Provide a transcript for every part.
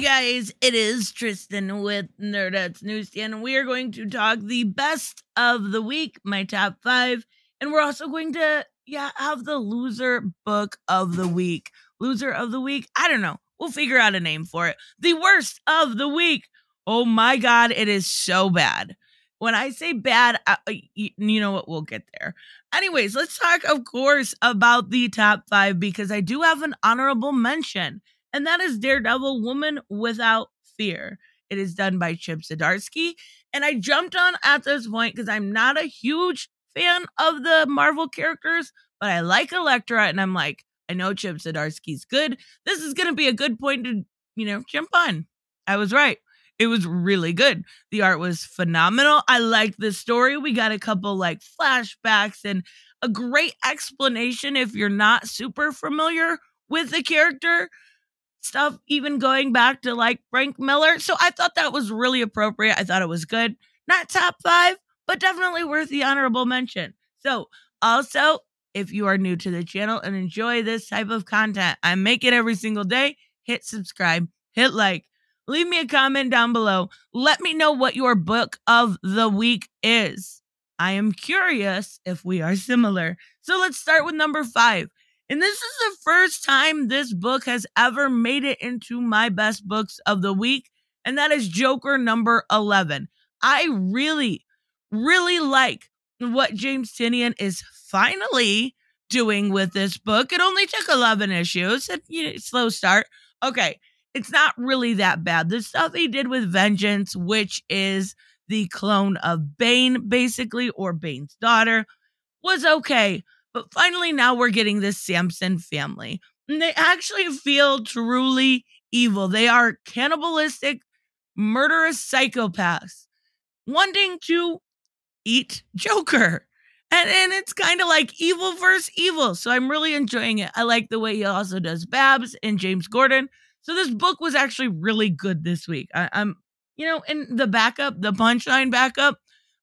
guys, it is Tristan with Nerdette's Newsstand, and we are going to talk the best of the week, my top 5, and we're also going to, have the loser book of the week. Loser of the week? I don't know. We'll figure out a name for it. The worst of the week. Oh my God, it is so bad. When I say bad, you know what? We'll get there. Anyways, let's talk, of course, about the top 5 because I do have an honorable mention. And that is Daredevil Woman Without Fear. It is done by Chip Zdarsky. And I jumped on at this point because I'm not a huge fan of the Marvel characters, but I like Elektra. And I'm like, I know Chip Zdarsky's good. This is going to be a good point to, jump on. I was right. It was really good. The art was phenomenal. I liked the story. We got a couple flashbacks and a great explanation if you're not super familiar with the character. Stuff even going back to Frank Miller. So I thought that was really appropriate. I thought it was good. Not top 5, but definitely worth the honorable mention. So also, if you are new to the channel and enjoy this type of content, I make it every single day. Hit subscribe, hit like, leave me a comment down below. Let me know what your book of the week is. I am curious if we are similar. So let's start with number 5. And this is the first time this book has ever made it into my best books of the week, and that is Joker number 11. I really, really like what James Tynion is finally doing with this book. It only took 11 issues. Slow start. Okay, it's not really that bad. The stuff he did with Vengeance, which is the clone of Bane, basically, or Bane's daughter, was okay. But finally, now we're getting this Samson family. And they actually feel truly evil. They are cannibalistic, murderous psychopaths wanting to eat Joker. And it's kind of like evil versus evil. So I'm really enjoying it. I like the way he also does Babs and James Gordon. So this book was actually really good this week. I'm in the backup, the Punchline backup,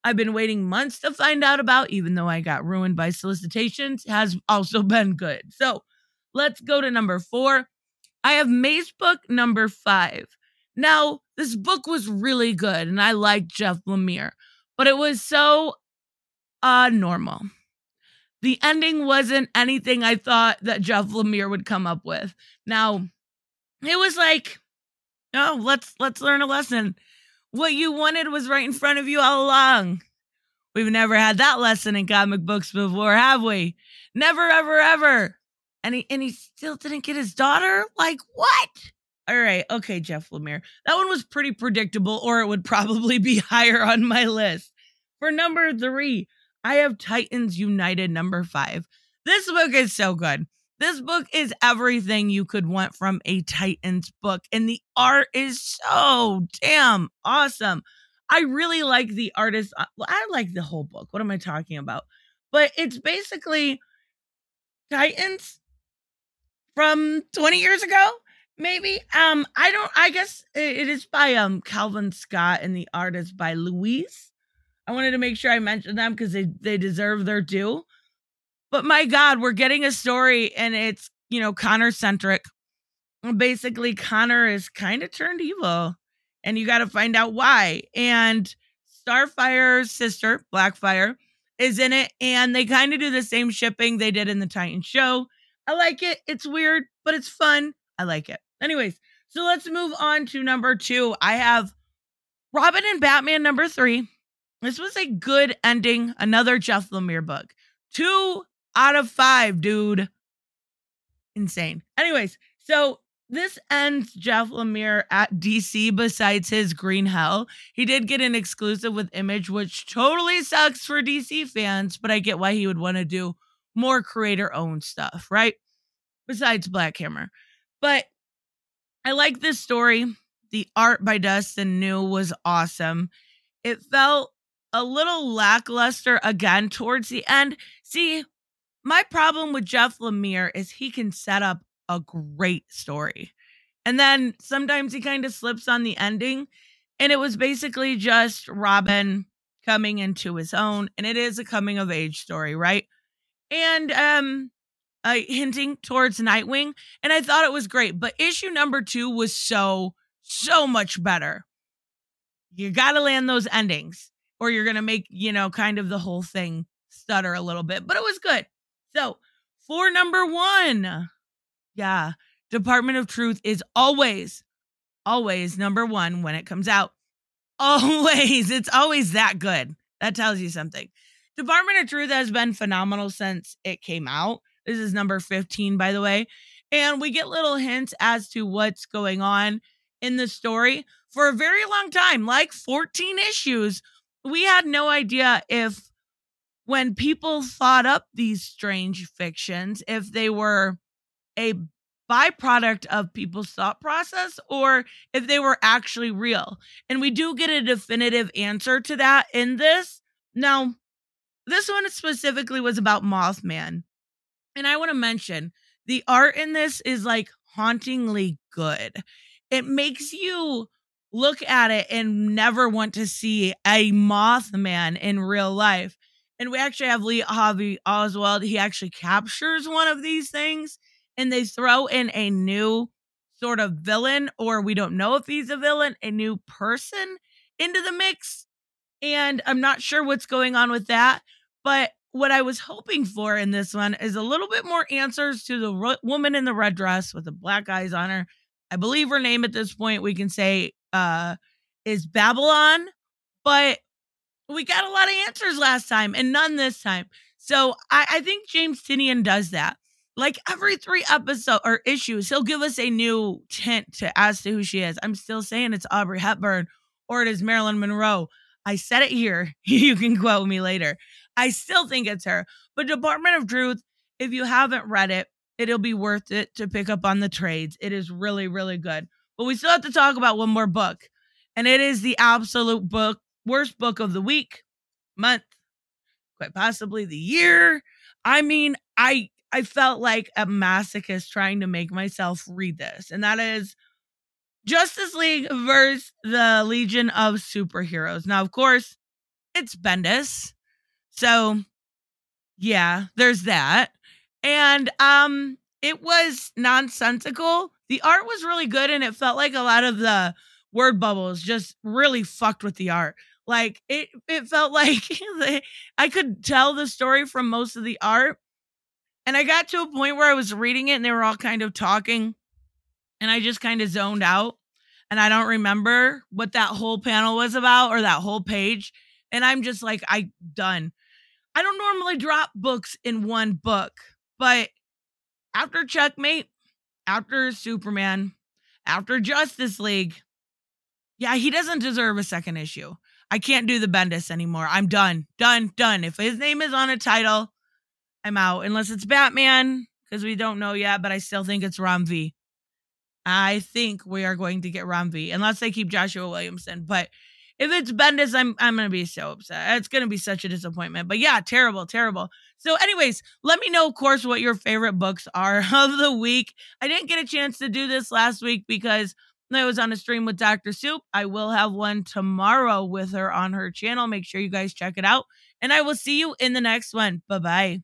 I've been waiting months to find out about, even though I got ruined by solicitations, has also been good. So let's go to number 4. I have May's book number 5. Now, this book was really good, and I liked Jeff Lemire, but it was so normal. The ending wasn't anything I thought that Jeff Lemire would come up with. Now, it was like, let's learn a lesson. What you wanted was right in front of you all along. We've never had that lesson in comic books before, have we? Never, ever, ever. And he still didn't get his daughter? Like, what? All right, okay, Jeff Lemire. That one was pretty predictable, or it would probably be higher on my list. For number 3, I have Titans United number 5. This book is so good. This book is everything you could want from a Titans book, and the art is so damn awesome. I really like the artist. Well, I like the whole book. What am I talking about? But it's basically Titans from 20 years ago, maybe. I guess it is by Calvin Scott, and the art is by Louise. I wanted to make sure I mentioned them because they deserve their due. But my God, we're getting a story, and it's, Connor-centric. Basically, Connor is kind of turned evil, and you got to find out why. And Starfire's sister, Blackfire, is in it, and they kind of do the same shipping they did in the Titan show. I like it. It's weird, but it's fun. I like it. Anyways, so let's move on to number 2. I have Robin and Batman number 3. This was a good ending. Another Jeff Lemire book. 2 out of 5, dude. Insane. Anyways, so this ends Jeff Lemire at DC besides his Green Hell. He did get an exclusive with Image, which totally sucks for DC fans, but I get why he would want to do more creator-owned stuff, right? Besides Black Hammer. But I like this story. The art by Dustin New was awesome. It felt a little lackluster again towards the end. See, my problem with Jeff Lemire is he can set up a great story. And then sometimes he kind of slips on the ending. And it was basically just Robin coming into his own. And it is a coming of age story, right? And hinting towards Nightwing. And I thought it was great. But issue number 2 was so so much better. You got to land those endings or you're going to make, kind of the whole thing stutter a little bit, but it was good. So for number 1, yeah, Department of Truth is always number 1 when it comes out. Always. It's always that good. That tells you something. Department of Truth has been phenomenal since it came out. This is number 15, by the way. And we get little hints as to what's going on in the story for a very long time, like 14 issues. We had no idea if when people thought up these strange fictions, if they were a byproduct of people's thought process or if they were actually real. And we do get a definitive answer to that in this. Now, this one specifically was about Mothman. And I want to mention the art in this is like hauntingly good. It makes you look at it and never want to see a Mothman in real life. And we actually have Lee Harvey Oswald. He actually captures one of these things and they throw in a new sort of villain, or we don't know if he's a villain, a new person into the mix. And I'm not sure what's going on with that. But what I was hoping for in this one is a little bit more answers to the woman in the red dress with the black eyes on her. I believe her name at this point we can say is Babylon. But we got a lot of answers last time and none this time. So I think James Tynion does that. Like every 3 episodes or issues, he'll give us a new hint as to who she is. I'm still saying it's Audrey Hepburn or it is Marilyn Monroe. I said it here. You can quote me later. I still think it's her. But Department of Truth, if you haven't read it, it'll be worth it to pick up on the trades. It is really, really good. But we still have to talk about one more book. And it is the absolute worst book of the week, month, quite possibly the year. I mean, I felt like a masochist trying to make myself read this. And that is Justice League versus the Legion of Superheroes. Now, of course, it's Bendis. So, yeah, there's that. And it was nonsensical. The art was really good, and it felt like a lot of the word bubbles just really fucked with the art. Like, it felt like I could tell the story from most of the art. And I got to a point where I was reading it, and they were all kind of talking, and I just kind of zoned out. And I don't remember what that whole panel was about or that whole page. And I'm just like, I'm done. I don't normally drop books in one book, but after Checkmate, after Superman, after Justice League, yeah, he doesn't deserve a second issue. I can't do the Bendis anymore. I'm done. Done. If his name is on a title, I'm out. Unless it's Batman, because we don't know yet, but I still think it's Ram V. I think we are going to get Ram V, unless they keep Joshua Williamson. But if it's Bendis, I'm going to be so upset. It's going to be such a disappointment. But yeah, terrible. So anyways, let me know, of course, what your favorite books are of the week. I didn't get a chance to do this last week because I was on a stream with Dr. Soup. I will have one tomorrow with her on her channel. Make sure you guys check it out. And I will see you in the next one. Bye-bye.